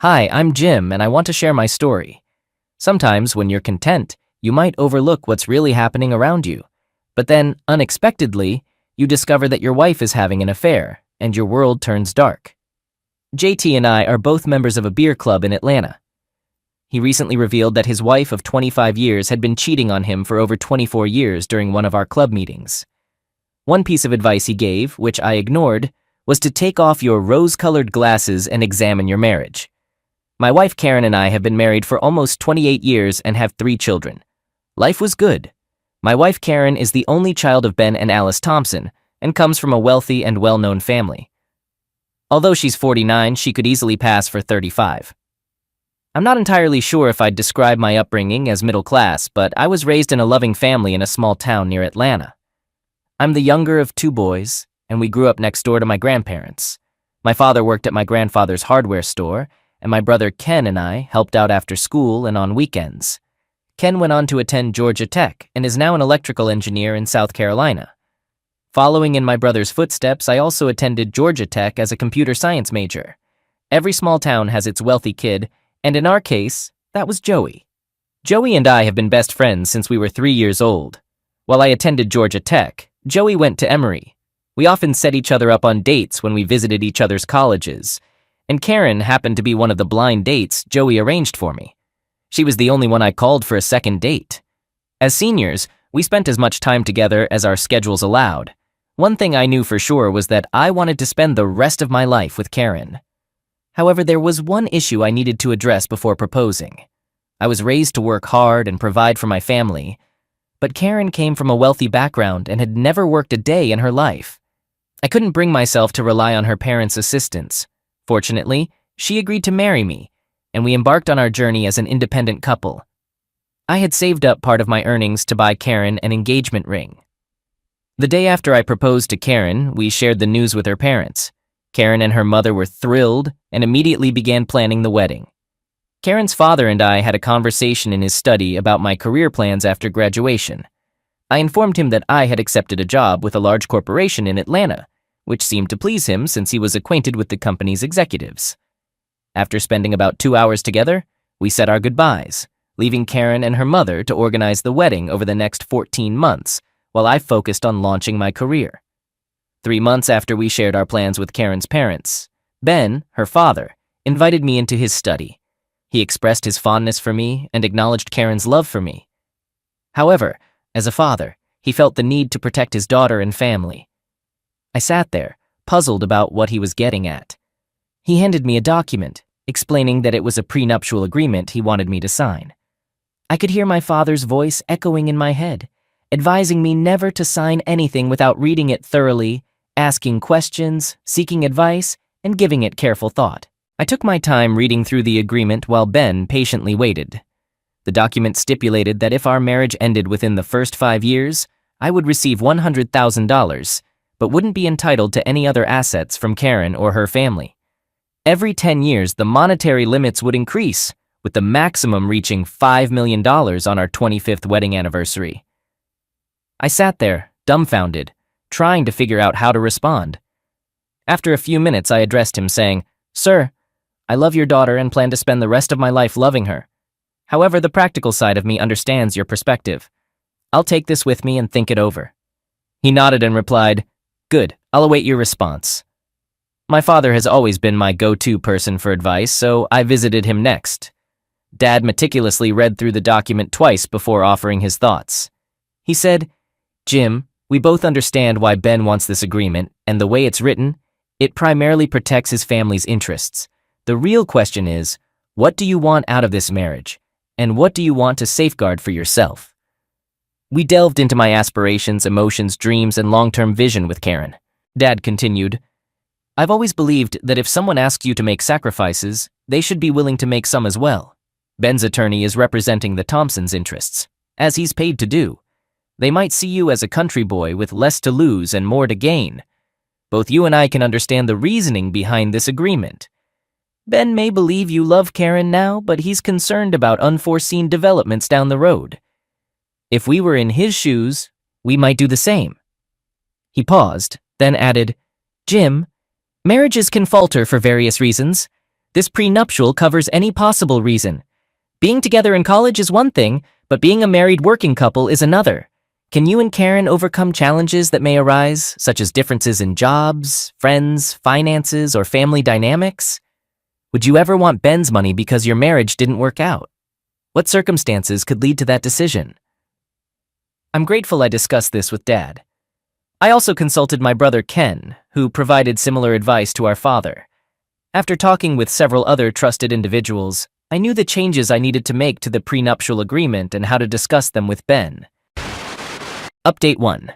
Hi, I'm Jim, and I want to share my story. Sometimes, when you're content, you might overlook what's really happening around you. But then, unexpectedly, you discover that your wife is having an affair, and your world turns dark. JT and I are both members of a beer club in Atlanta. He recently revealed that his wife of 25 years had been cheating on him for over 24 years during one of our club meetings. One piece of advice he gave, which I ignored, was to take off your rose-colored glasses and examine your marriage. My wife Karen and I have been married for almost 28 years and have 3 children. Life was good. My wife Karen is the only child of Ben and Alice Thompson and comes from a wealthy and well-known family. Although she's 49, she could easily pass for 35. I'm not entirely sure if I'd describe my upbringing as middle class, but I was raised in a loving family in a small town near Atlanta. I'm the younger of 2 boys, and we grew up next door to my grandparents. My father worked at my grandfather's hardware store, and my brother Ken and I helped out after school and on weekends. Ken went on to attend Georgia Tech and is now an electrical engineer in South Carolina. Following in my brother's footsteps, I also attended Georgia Tech as a computer science major. Every small town has its wealthy kid, and in our case, that was Joey. Joey and I have been best friends since we were 3 years old. While I attended Georgia Tech, Joey went to Emory. We often set each other up on dates when we visited each other's colleges, and Karen happened to be one of the blind dates Joey arranged for me. She was the only one I called for a second date. As seniors, we spent as much time together as our schedules allowed. One thing I knew for sure was that I wanted to spend the rest of my life with Karen. However, there was one issue I needed to address before proposing. I was raised to work hard and provide for my family, but Karen came from a wealthy background and had never worked a day in her life. I couldn't bring myself to rely on her parents' assistance. Fortunately, she agreed to marry me, and we embarked on our journey as an independent couple. I had saved up part of my earnings to buy Karen an engagement ring. The day after I proposed to Karen, we shared the news with her parents. Karen and her mother were thrilled and immediately began planning the wedding. Karen's father and I had a conversation in his study about my career plans after graduation. I informed him that I had accepted a job with a large corporation in Atlanta, which seemed to please him since he was acquainted with the company's executives. After spending about 2 hours together, we said our goodbyes, leaving Karen and her mother to organize the wedding over the next 14 months, while I focused on launching my career. 3 months after we shared our plans with Karen's parents, Ben, her father, invited me into his study. He expressed his fondness for me and acknowledged Karen's love for me. However, as a father, he felt the need to protect his daughter and family. I sat there, puzzled about what he was getting at. He handed me a document, explaining that it was a prenuptial agreement he wanted me to sign. I could hear my father's voice echoing in my head, advising me never to sign anything without reading it thoroughly, asking questions, seeking advice, and giving it careful thought. I took my time reading through the agreement while Ben patiently waited. The document stipulated that if our marriage ended within the first 5 years, I would receive $100,000, but wouldn't be entitled to any other assets from Karen or her family. Every 10 years, the monetary limits would increase, with the maximum reaching $5 million on our 25th wedding anniversary. I sat there, dumbfounded, trying to figure out how to respond. After a few minutes, I addressed him saying, "Sir, I love your daughter and plan to spend the rest of my life loving her. However, the practical side of me understands your perspective. I'll take this with me and think it over." He nodded and replied, "Good, I'll await your response." My father has always been my go-to person for advice, so I visited him next. Dad meticulously read through the document twice before offering his thoughts. He said, "Jim, we both understand why Ben wants this agreement, and the way it's written, it primarily protects his family's interests. The real question is, what do you want out of this marriage, and what do you want to safeguard for yourself?" We delved into my aspirations, emotions, dreams, and long-term vision with Karen. Dad continued, "I've always believed that if someone asks you to make sacrifices, they should be willing to make some as well. Ben's attorney is representing the Thompsons' interests, as he's paid to do. They might see you as a country boy with less to lose and more to gain. Both you and I can understand the reasoning behind this agreement. Ben may believe you love Karen now, but he's concerned about unforeseen developments down the road. If we were in his shoes, we might do the same." He paused, then added, "Jim, marriages can falter for various reasons. This prenuptial covers any possible reason. Being together in college is one thing, but being a married working couple is another. Can you and Karen overcome challenges that may arise, such as differences in jobs, friends, finances, or family dynamics? Would you ever want Ben's money because your marriage didn't work out? What circumstances could lead to that decision? I'm grateful I discussed this with Dad. I also consulted my brother Ken, who provided similar advice to our father. After talking with several other trusted individuals, I knew the changes I needed to make to the prenuptial agreement and how to discuss them with Ben. Update 1.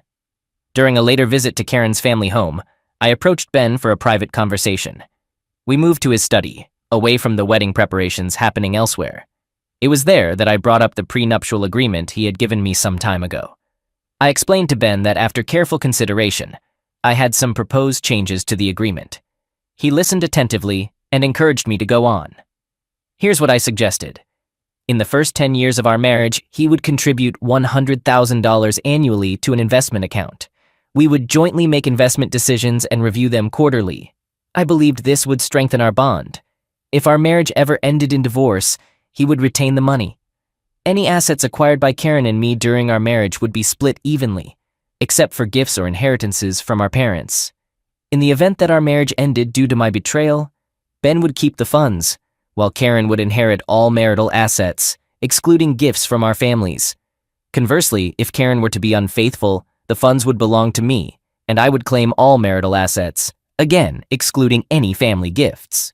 During a later visit to Karen's family home, I approached Ben for a private conversation. We moved to his study, away from the wedding preparations happening elsewhere. It was there that I brought up the prenuptial agreement he had given me some time ago. I explained to Ben that after careful consideration, I had some proposed changes to the agreement. He listened attentively and encouraged me to go on. Here's what I suggested. In the first 10 years of our marriage, he would contribute $100,000 annually to an investment account. We would jointly make investment decisions and review them quarterly. I believed this would strengthen our bond. If our marriage ever ended in divorce, he would retain the money. Any assets acquired by Karen and me during our marriage would be split evenly, except for gifts or inheritances from our parents. In the event that our marriage ended due to my betrayal, Ben would keep the funds, while Karen would inherit all marital assets, excluding gifts from our families. Conversely, if Karen were to be unfaithful, the funds would belong to me, and I would claim all marital assets, again excluding any family gifts.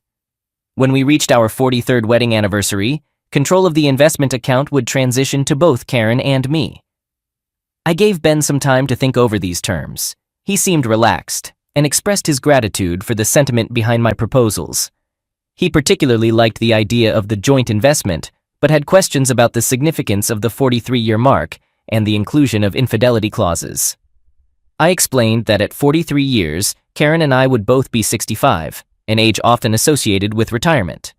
When we reached our 43rd wedding anniversary, control of the investment account would transition to both Karen and me. I gave Ben some time to think over these terms. He seemed relaxed and expressed his gratitude for the sentiment behind my proposals. He particularly liked the idea of the joint investment, but had questions about the significance of the 43-year mark and the inclusion of infidelity clauses. I explained that at 43 years, Karen and I would both be 65, an age often associated with retirement.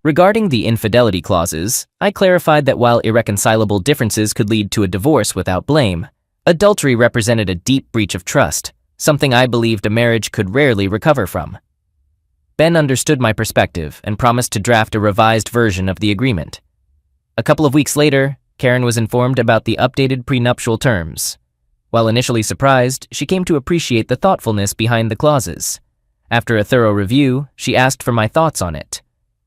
Regarding the infidelity clauses, I clarified that while irreconcilable differences could lead to a divorce without blame, adultery represented a deep breach of trust, something I believed a marriage could rarely recover from. Ben understood my perspective and promised to draft a revised version of the agreement. A couple of weeks later, Karen was informed about the updated prenuptial terms. While initially surprised, she came to appreciate the thoughtfulness behind the clauses. After a thorough review, she asked for my thoughts on it.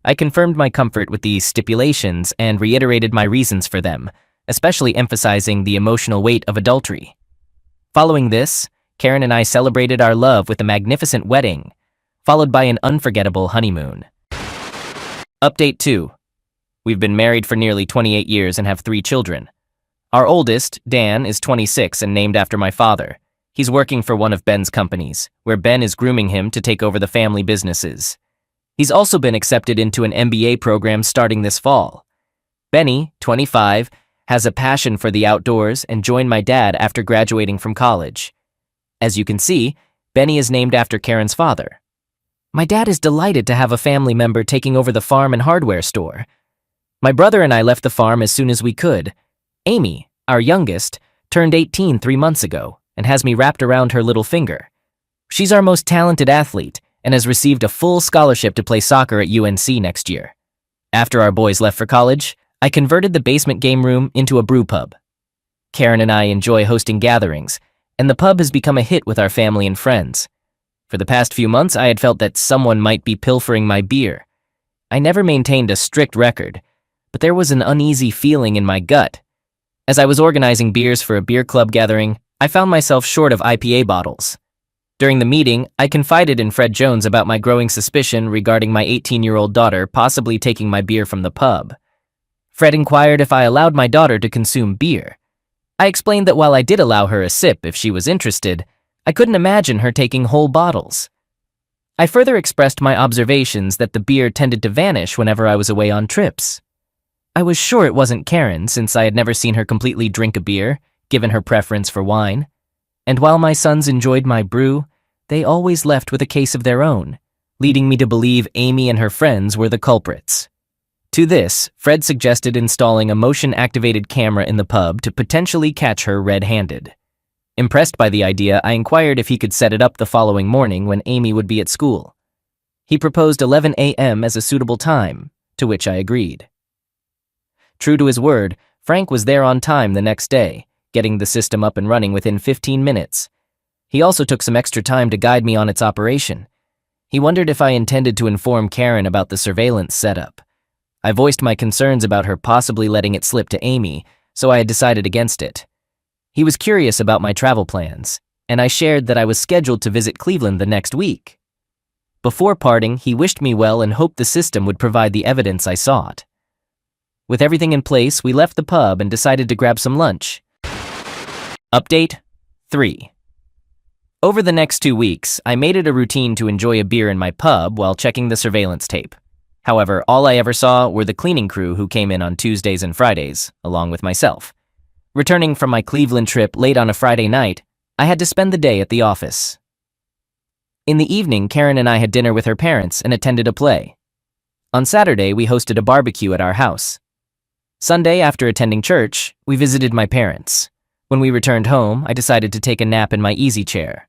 I confirmed my comfort with these stipulations and reiterated my reasons for them, especially emphasizing the emotional weight of adultery. Following this, Karen and I celebrated our love with a magnificent wedding, followed by an unforgettable honeymoon. Update 2. We've been married for nearly 28 years and have 3 children. Our oldest, Dan, is 26 and named after my father. He's working for one of Ben's companies, where Ben is grooming him to take over the family businesses. He's also been accepted into an MBA program starting this fall. Benny, 25, has a passion for the outdoors and joined my dad after graduating from college. As you can see, Benny is named after Karen's father. My dad is delighted to have a family member taking over the farm and hardware store. My brother and I left the farm as soon as we could. Amy, our youngest, turned 18 3 months ago and has me wrapped around her little finger. She's our most talented athlete and has received a full scholarship to play soccer at UNC next year. After our boys left for college, I converted the basement game room into a brew pub. Karen and I enjoy hosting gatherings, and the pub has become a hit with our family and friends. For the past few months, I had felt that someone might be pilfering my beer. I never maintained a strict record, but there was an uneasy feeling in my gut. As I was organizing beers for a beer club gathering, I found myself short of IPA bottles. During the meeting, I confided in Fred Jones about my growing suspicion regarding my 18-year-old daughter possibly taking my beer from the pub. Fred inquired if I allowed my daughter to consume beer. I explained that while I did allow her a sip if she was interested, I couldn't imagine her taking whole bottles. I further expressed my observations that the beer tended to vanish whenever I was away on trips. I was sure it wasn't Karen since I had never seen her completely drink a beer, given her preference for wine. And while my sons enjoyed my brew, they always left with a case of their own, leading me to believe Amy and her friends were the culprits. To this, Fred suggested installing a motion-activated camera in the pub to potentially catch her red-handed. Impressed by the idea, I inquired if he could set it up the following morning when Amy would be at school. He proposed 11 a.m. as a suitable time, to which I agreed. True to his word, Frank was there on time the next day, getting the system up and running within 15 minutes. He also took some extra time to guide me on its operation. He wondered if I intended to inform Karen about the surveillance setup. I voiced my concerns about her possibly letting it slip to Amy, so I had decided against it. He was curious about my travel plans, and I shared that I was scheduled to visit Cleveland the next week. Before parting, he wished me well and hoped the system would provide the evidence I sought. With everything in place, we left the pub and decided to grab some lunch. Update 3. Over the next 2 weeks, I made it a routine to enjoy a beer in my pub while checking the surveillance tape. However, all I ever saw were the cleaning crew who came in on Tuesdays and Fridays, along with myself. Returning from my Cleveland trip late on a Friday night, I had to spend the day at the office. In the evening, Karen and I had dinner with her parents and attended a play. On Saturday, we hosted a barbecue at our house. Sunday, after attending church, we visited my parents. When we returned home, I decided to take a nap in my easy chair.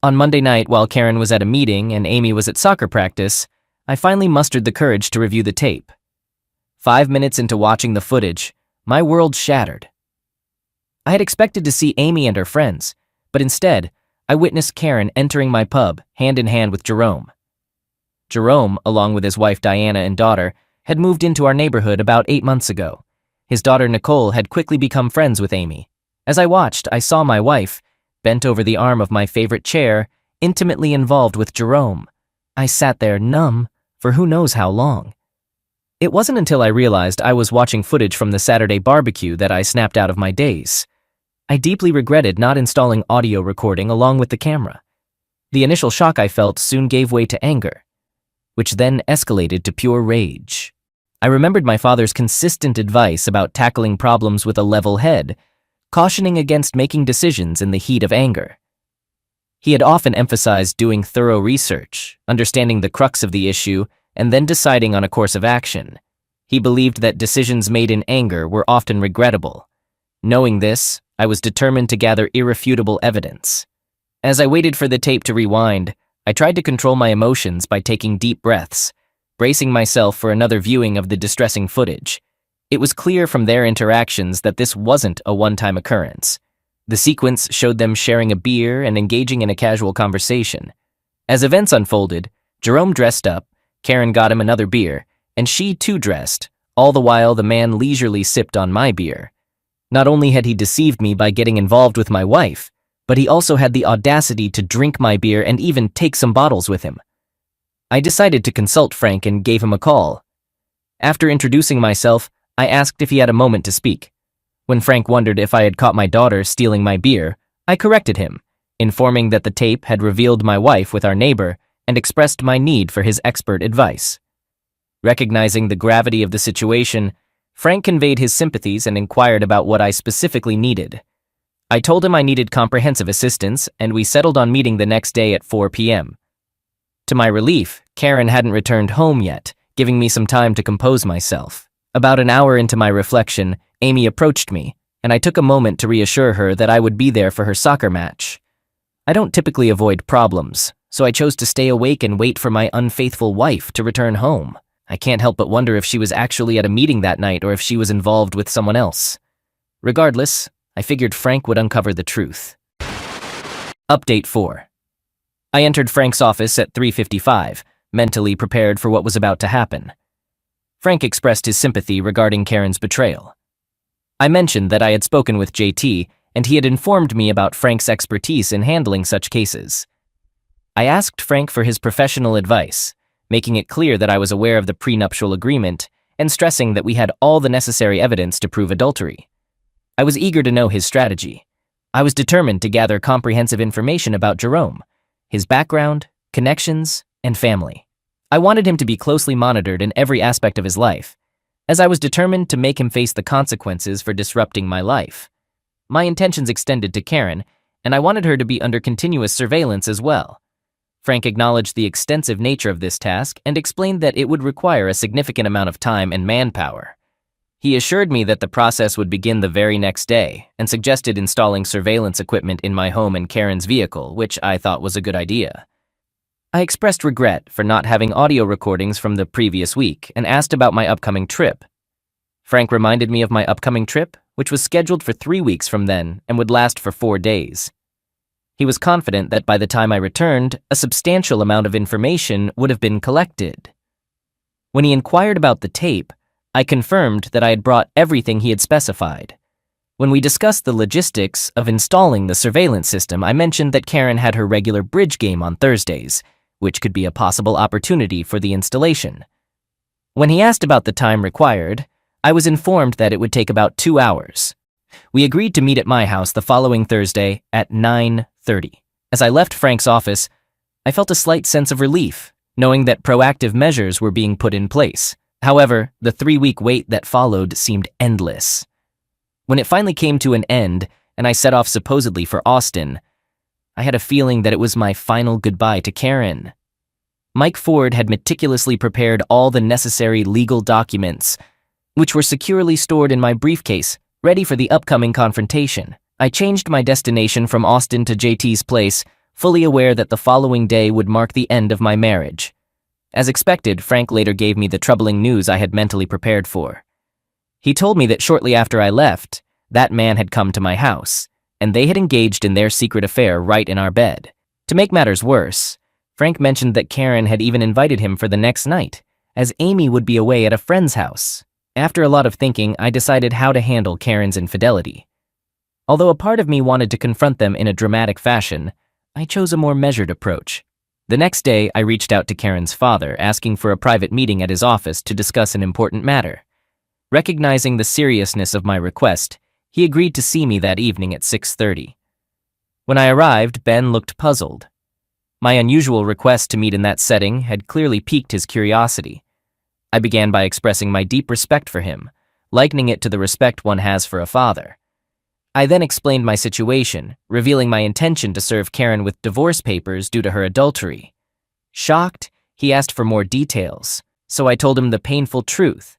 On Monday night, while Karen was at a meeting and Amy was at soccer practice, I finally mustered the courage to review the tape. 5 minutes into watching the footage, my world shattered. I had expected to see Amy and her friends, but instead, I witnessed Karen entering my pub, hand in hand with Jerome. Jerome, along with his wife Diana and daughter, had moved into our neighborhood about 8 months ago. His daughter Nicole had quickly become friends with Amy. As I watched, I saw my wife, bent over the arm of my favorite chair, intimately involved with Jerome. I sat there numb for who knows how long. It wasn't until I realized I was watching footage from the Saturday barbecue that I snapped out of my daze. I deeply regretted not installing audio recording along with the camera. The initial shock I felt soon gave way to anger, which then escalated to pure rage. I remembered my father's consistent advice about tackling problems with a level head, cautioning against making decisions in the heat of anger. He had often emphasized doing thorough research, understanding the crux of the issue, and then deciding on a course of action. He believed that decisions made in anger were often regrettable. Knowing this, I was determined to gather irrefutable evidence. As I waited for the tape to rewind, I tried to control my emotions by taking deep breaths, bracing myself for another viewing of the distressing footage. It was clear from their interactions that this wasn't a one-time occurrence. The sequence showed them sharing a beer and engaging in a casual conversation. As events unfolded, Jerome dressed up, Karen got him another beer, and she too dressed, all the while the man leisurely sipped on my beer. Not only had he deceived me by getting involved with my wife, but he also had the audacity to drink my beer and even take some bottles with him. I decided to consult Frank and gave him a call. After introducing myself, I asked if he had a moment to speak. When Frank wondered if I had caught my daughter stealing my beer, I corrected him, informing that the tape had revealed my wife with our neighbor and expressed my need for his expert advice. Recognizing the gravity of the situation, Frank conveyed his sympathies and inquired about what I specifically needed. I told him I needed comprehensive assistance, and we settled on meeting the next day at 4 p.m. To my relief, Karen hadn't returned home yet, giving me some time to compose myself. About an hour into my reflection, Amy approached me, and I took a moment to reassure her that I would be there for her soccer match. I don't typically avoid problems, so I chose to stay awake and wait for my unfaithful wife to return home. I can't help but wonder if she was actually at a meeting that night or if she was involved with someone else. Regardless, I figured Frank would uncover the truth. Update 4. I entered Frank's office at 3:55, mentally prepared for what was about to happen. Frank expressed his sympathy regarding Karen's betrayal. I mentioned that I had spoken with JT, and he had informed me about Frank's expertise in handling such cases. I asked Frank for his professional advice, making it clear that I was aware of the prenuptial agreement and stressing that we had all the necessary evidence to prove adultery. I was eager to know his strategy. I was determined to gather comprehensive information about Jerome, his background, connections, and family. I wanted him to be closely monitored in every aspect of his life, as I was determined to make him face the consequences for disrupting my life. My intentions extended to Karen, and I wanted her to be under continuous surveillance as well. Frank acknowledged the extensive nature of this task and explained that it would require a significant amount of time and manpower. He assured me that the process would begin the very next day and suggested installing surveillance equipment in my home and Karen's vehicle, which I thought was a good idea. I expressed regret for not having audio recordings from the previous week and asked about my upcoming trip. Frank reminded me of my upcoming trip, which was scheduled for 3 weeks from then and would last for 4 days. He was confident that by the time I returned, a substantial amount of information would have been collected. When he inquired about the tape, I confirmed that I had brought everything he had specified. When we discussed the logistics of installing the surveillance system, I mentioned that Karen had her regular bridge game on Thursdays, which could be a possible opportunity for the installation. When he asked about the time required, I was informed that it would take about 2 hours. We agreed to meet at my house the following Thursday at 9:30. As I left Frank's office, I felt a slight sense of relief, knowing that proactive measures were being put in place. However, the 3-week wait that followed seemed endless. When it finally came to an end and I set off supposedly for Austin, I had a feeling that it was my final goodbye to Karen. Mike Ford had meticulously prepared all the necessary legal documents, which were securely stored in my briefcase, ready for the upcoming confrontation. I changed my destination from Austin to JT's place, fully aware that the following day would mark the end of my marriage. As expected, Frank later gave me the troubling news I had mentally prepared for. He told me that shortly after I left, that man had come to my house, and they had engaged in their secret affair right in our bed. To make matters worse, Frank mentioned that Karen had even invited him for the next night, as Amy would be away at a friend's house. After a lot of thinking, I decided how to handle Karen's infidelity. Although a part of me wanted to confront them in a dramatic fashion, I chose a more measured approach. The next day, I reached out to Karen's father, asking for a private meeting at his office to discuss an important matter. Recognizing the seriousness of my request, he agreed to see me that evening at 6:30. When I arrived, Ben looked puzzled. My unusual request to meet in that setting had clearly piqued his curiosity. I began by expressing my deep respect for him, likening it to the respect one has for a father. I then explained my situation, revealing my intention to serve Karen with divorce papers due to her adultery. Shocked, he asked for more details, so I told him the painful truth.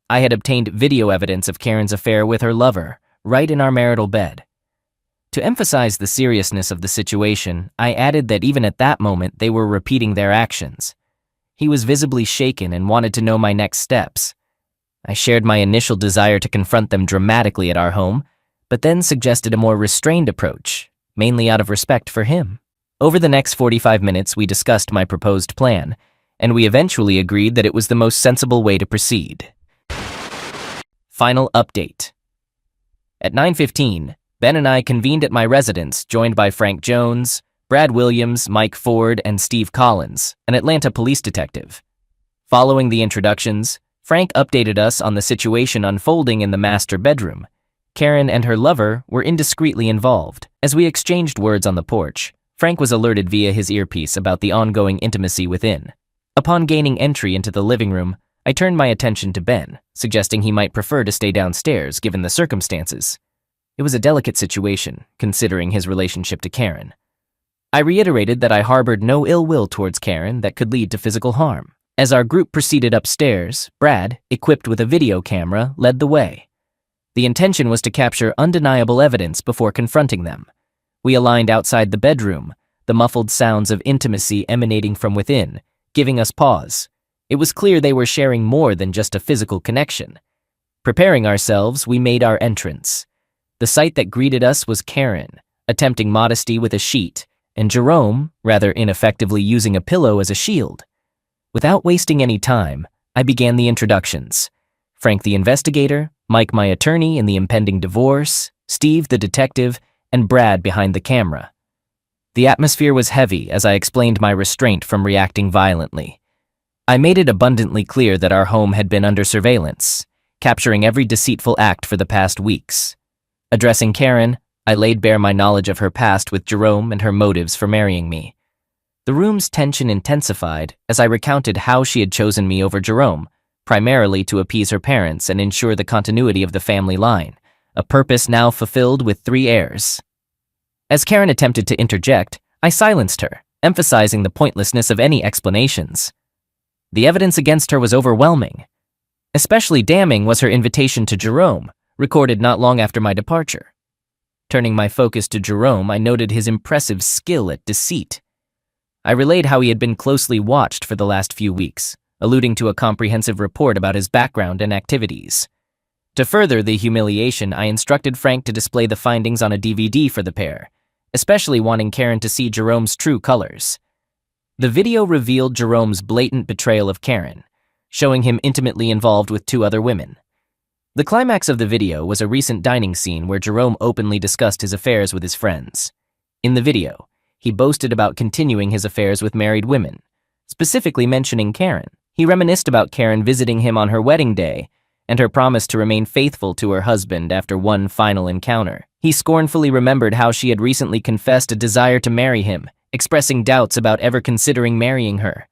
I had obtained video evidence of Karen's affair with her lover, right in our marital bed. To emphasize the seriousness of the situation, I added that even at that moment they were repeating their actions. He was visibly shaken and wanted to know my next steps. I shared my initial desire to confront them dramatically at our home, but then suggested a more restrained approach, mainly out of respect for him. Over the next 45 minutes, we discussed my proposed plan, and we eventually agreed that it was the most sensible way to proceed. Final update. At 9:15, Ben and I convened at my residence, joined by Frank Jones, Brad Williams, Mike Ford, and Steve Collins, an Atlanta police detective. Following the introductions, Frank updated us on the situation unfolding in the master bedroom. Karen and her lover were indiscreetly involved. As we exchanged words on the porch, Frank was alerted via his earpiece about the ongoing intimacy within. Upon gaining entry into the living room, I turned my attention to Ben, suggesting he might prefer to stay downstairs given the circumstances. It was a delicate situation, considering his relationship to Karen. I reiterated that I harbored no ill will towards Karen that could lead to physical harm. As our group proceeded upstairs, Brad, equipped with a video camera, led the way. The intention was to capture undeniable evidence before confronting them. We aligned outside the bedroom, the muffled sounds of intimacy emanating from within, giving us pause. It was clear they were sharing more than just a physical connection. Preparing ourselves, we made our entrance. The sight that greeted us was Karen, attempting modesty with a sheet, and Jerome, rather ineffectively using a pillow as a shield. Without wasting any time, I began the introductions. Frank the investigator, Mike my attorney in the impending divorce, Steve the detective, and Brad behind the camera. The atmosphere was heavy as I explained my restraint from reacting violently. I made it abundantly clear that our home had been under surveillance, capturing every deceitful act for the past weeks. Addressing Karen, I laid bare my knowledge of her past with Jerome and her motives for marrying me. The room's tension intensified as I recounted how she had chosen me over Jerome, primarily to appease her parents and ensure the continuity of the family line, a purpose now fulfilled with 3 heirs. As Karen attempted to interject, I silenced her, emphasizing the pointlessness of any explanations. The evidence against her was overwhelming. Especially damning was her invitation to Jerome, recorded not long after my departure. Turning my focus to Jerome, I noted his impressive skill at deceit. I relayed how he had been closely watched for the last few weeks, alluding to a comprehensive report about his background and activities. To further the humiliation, I instructed Frank to display the findings on a DVD for the pair, especially wanting Karen to see Jerome's true colors. The video revealed Jerome's blatant betrayal of Karen, showing him intimately involved with 2 other women. The climax of the video was a recent dining scene where Jerome openly discussed his affairs with his friends. In the video, he boasted about continuing his affairs with married women, specifically mentioning Karen. He reminisced about Karen visiting him on her wedding day and her promise to remain faithful to her husband after one final encounter. He scornfully remembered how she had recently confessed a desire to marry him, expressing doubts about ever considering marrying her.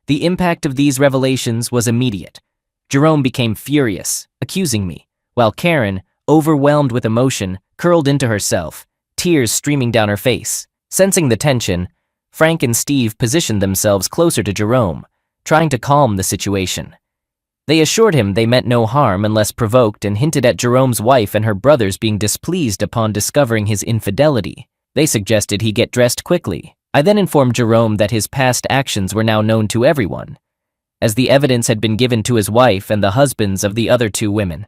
The impact of these revelations was immediate. Jerome became furious, accusing me, while Karen, overwhelmed with emotion, curled into herself, tears streaming down her face. Sensing the tension, Frank and Steve positioned themselves closer to Jerome, trying to calm the situation. They assured him they meant no harm unless provoked and hinted at Jerome's wife and her brothers being displeased upon discovering his infidelity. They suggested he get dressed quickly. I then informed Jerome that his past actions were now known to everyone, as the evidence had been given to his wife and the husbands of the other 2 women.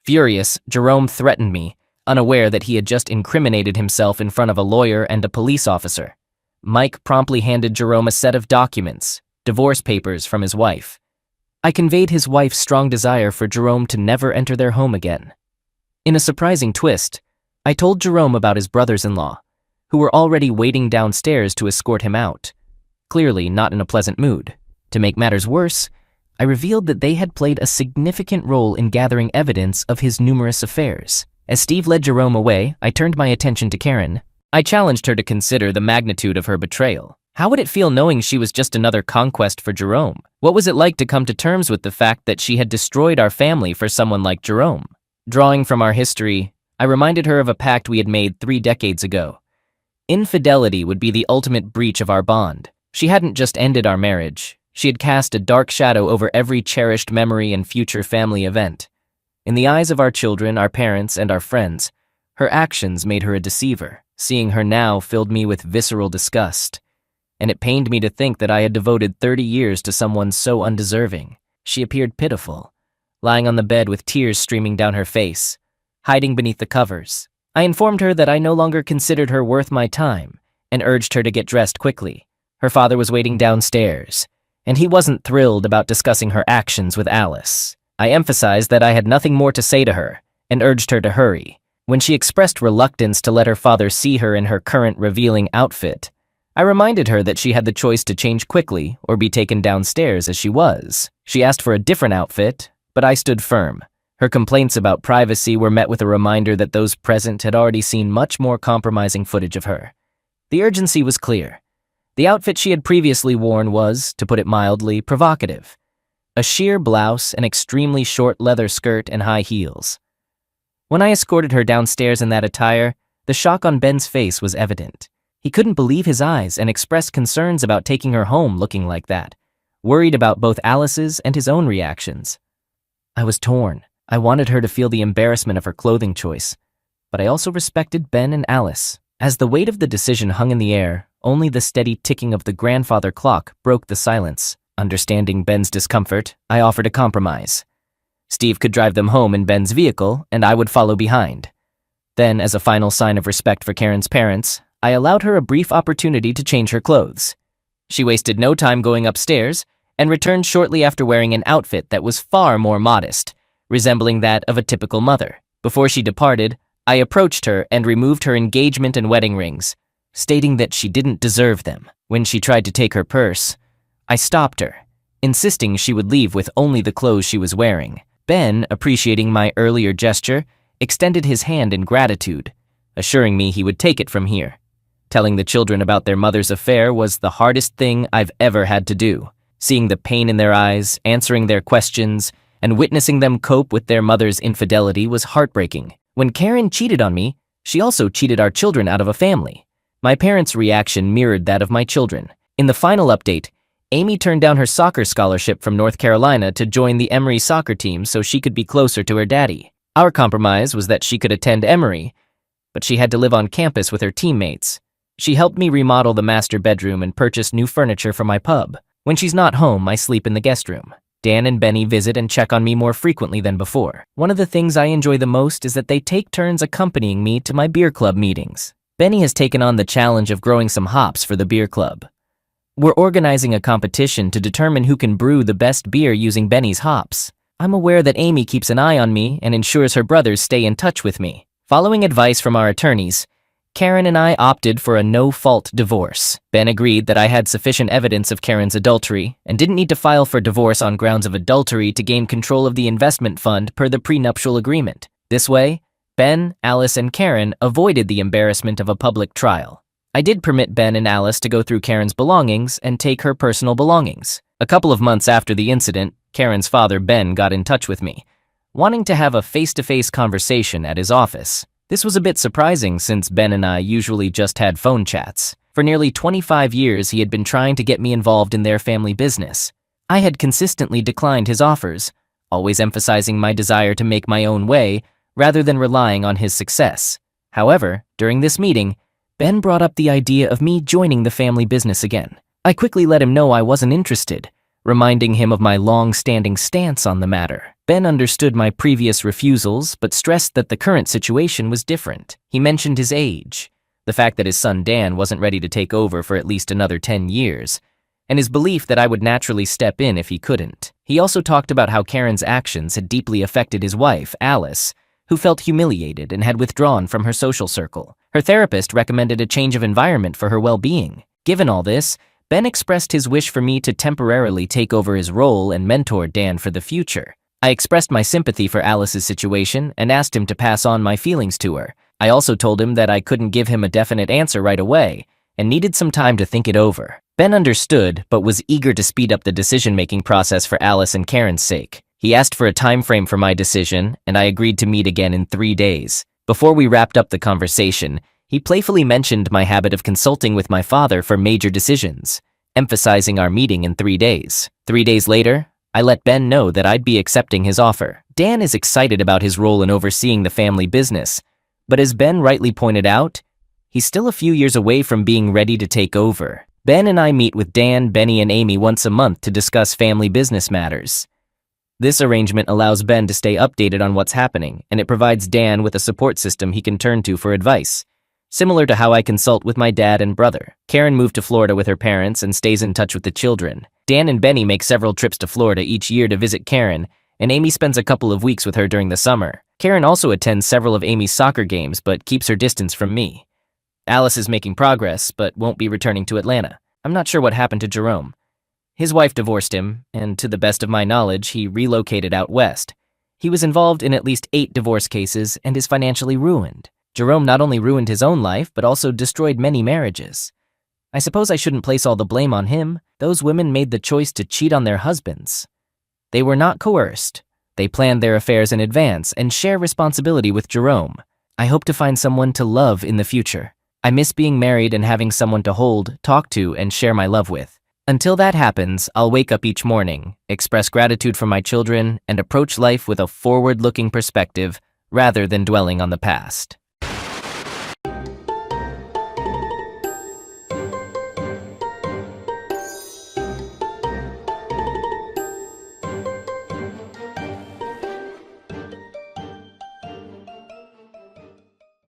Furious, Jerome threatened me, unaware that he had just incriminated himself in front of a lawyer and a police officer. Mike promptly handed Jerome a set of documents, divorce papers from his wife. I conveyed his wife's strong desire for Jerome to never enter their home again. In a surprising twist, I told Jerome about his brothers-in-law, who were already waiting downstairs to escort him out, clearly not in a pleasant mood. To make matters worse, I revealed that they had played a significant role in gathering evidence of his numerous affairs. As Steve led Jerome away, I turned my attention to Karen. I challenged her to consider the magnitude of her betrayal. How would it feel knowing she was just another conquest for Jerome? What was it like to come to terms with the fact that she had destroyed our family for someone like Jerome? Drawing from our history, I reminded her of a pact we had made 3 decades ago. Infidelity would be the ultimate breach of our bond. She hadn't just ended our marriage. She had cast a dark shadow over every cherished memory and future family event. In the eyes of our children, our parents, and our friends, her actions made her a deceiver. Seeing her now filled me with visceral disgust, and it pained me to think that I had devoted 30 years to someone so undeserving. She appeared pitiful, lying on the bed with tears streaming down her face, hiding beneath the covers. I informed her that I no longer considered her worth my time and urged her to get dressed quickly. Her father was waiting downstairs, and he wasn't thrilled about discussing her actions with Alice. I emphasized that I had nothing more to say to her and urged her to hurry. When she expressed reluctance to let her father see her in her current revealing outfit, I reminded her that she had the choice to change quickly or be taken downstairs as she was. She asked for a different outfit, but I stood firm. Her complaints about privacy were met with a reminder that those present had already seen much more compromising footage of her. The urgency was clear. The outfit she had previously worn was, to put it mildly, provocative. A sheer blouse, an extremely short leather skirt, and high heels. When I escorted her downstairs in that attire, the shock on Ben's face was evident. He couldn't believe his eyes and expressed concerns about taking her home looking like that, worried about both Alice's and his own reactions. I was torn. I wanted her to feel the embarrassment of her clothing choice, but I also respected Ben and Alice. As the weight of the decision hung in the air, only the steady ticking of the grandfather clock broke the silence. Understanding Ben's discomfort, I offered a compromise. Steve could drive them home in Ben's vehicle, and I would follow behind. Then, as a final sign of respect for Karen's parents, I allowed her a brief opportunity to change her clothes. She wasted no time going upstairs and returned shortly after wearing an outfit that was far more modest, resembling that of a typical mother. Before she departed, I approached her and removed her engagement and wedding rings, stating that she didn't deserve them. When she tried to take her purse, I stopped her, insisting she would leave with only the clothes she was wearing. Ben, appreciating my earlier gesture, extended his hand in gratitude, assuring me he would take it from here. Telling the children about their mother's affair was the hardest thing I've ever had to do. Seeing the pain in their eyes, answering their questions, and witnessing them cope with their mother's infidelity was heartbreaking. When Karen cheated on me, she also cheated our children out of a family. My parents' reaction mirrored that of my children. In the final update, Amy turned down her soccer scholarship from North Carolina to join the Emory soccer team so she could be closer to her daddy. Our compromise was that she could attend Emory, but she had to live on campus with her teammates. She helped me remodel the master bedroom and purchase new furniture for my pub. When she's not home, I sleep in the guest room. Dan and Benny visit and check on me more frequently than before. One of the things I enjoy the most is that they take turns accompanying me to my beer club meetings. Benny has taken on the challenge of growing some hops for the beer club. We're organizing a competition to determine who can brew the best beer using Benny's hops. I'm aware that Amy keeps an eye on me and ensures her brothers stay in touch with me. Following advice from our attorneys, Karen and I opted for a no-fault divorce. Ben agreed that I had sufficient evidence of Karen's adultery and didn't need to file for divorce on grounds of adultery to gain control of the investment fund per the prenuptial agreement. This way, Ben, Alice, and Karen avoided the embarrassment of a public trial. I did permit Ben and Alice to go through Karen's belongings and take her personal belongings. A couple of months after the incident, Karen's father, Ben, got in touch with me, wanting to have a face-to-face conversation at his office. This was a bit surprising since Ben and I usually just had phone chats. For nearly 25 years, he had been trying to get me involved in their family business. I had consistently declined his offers, always emphasizing my desire to make my own way rather than relying on his success. However, during this meeting, Ben brought up the idea of me joining the family business again. I quickly let him know I wasn't interested, reminding him of my long-standing stance on the matter. Ben understood my previous refusals, but stressed that the current situation was different. He mentioned his age, the fact that his son Dan wasn't ready to take over for at least another 10 years, and his belief that I would naturally step in if he couldn't. He also talked about how Karen's actions had deeply affected his wife, Alice, who felt humiliated and had withdrawn from her social circle. Her therapist recommended a change of environment for her well-being. Given all this, Ben expressed his wish for me to temporarily take over his role and mentor Dan for the future. I expressed my sympathy for Alice's situation and asked him to pass on my feelings to her. I also told him that I couldn't give him a definite answer right away and needed some time to think it over. Ben understood, but was eager to speed up the decision-making process for Alice and Karen's sake. He asked for a time frame for my decision, and I agreed to meet again in 3 days. Before we wrapped up the conversation, he playfully mentioned my habit of consulting with my father for major decisions, emphasizing our meeting in 3 days. 3 days later, I let Ben know that I'd be accepting his offer. Dan is excited about his role in overseeing the family business, but as Ben rightly pointed out, he's still a few years away from being ready to take over. Ben and I meet with Dan, Benny, and Amy once a month to discuss family business matters. This arrangement allows Ben to stay updated on what's happening, and it provides Dan with a support system he can turn to for advice, similar to how I consult with my dad and brother. Karen moved to Florida with her parents and stays in touch with the children. Dan and Benny make several trips to Florida each year to visit Karen, and Amy spends a couple of weeks with her during the summer. Karen also attends several of Amy's soccer games but keeps her distance from me. Alice is making progress but won't be returning to Atlanta. I'm not sure what happened to Jerome. His wife divorced him, and to the best of my knowledge, he relocated out west. He was involved in at least 8 divorce cases and is financially ruined. Jerome not only ruined his own life, but also destroyed many marriages. I suppose I shouldn't place all the blame on him. Those women made the choice to cheat on their husbands. They were not coerced. They planned their affairs in advance and share responsibility with Jerome. I hope to find someone to love in the future. I miss being married and having someone to hold, talk to, and share my love with. Until that happens, I'll wake up each morning, express gratitude for my children, and approach life with a forward-looking perspective rather than dwelling on the past.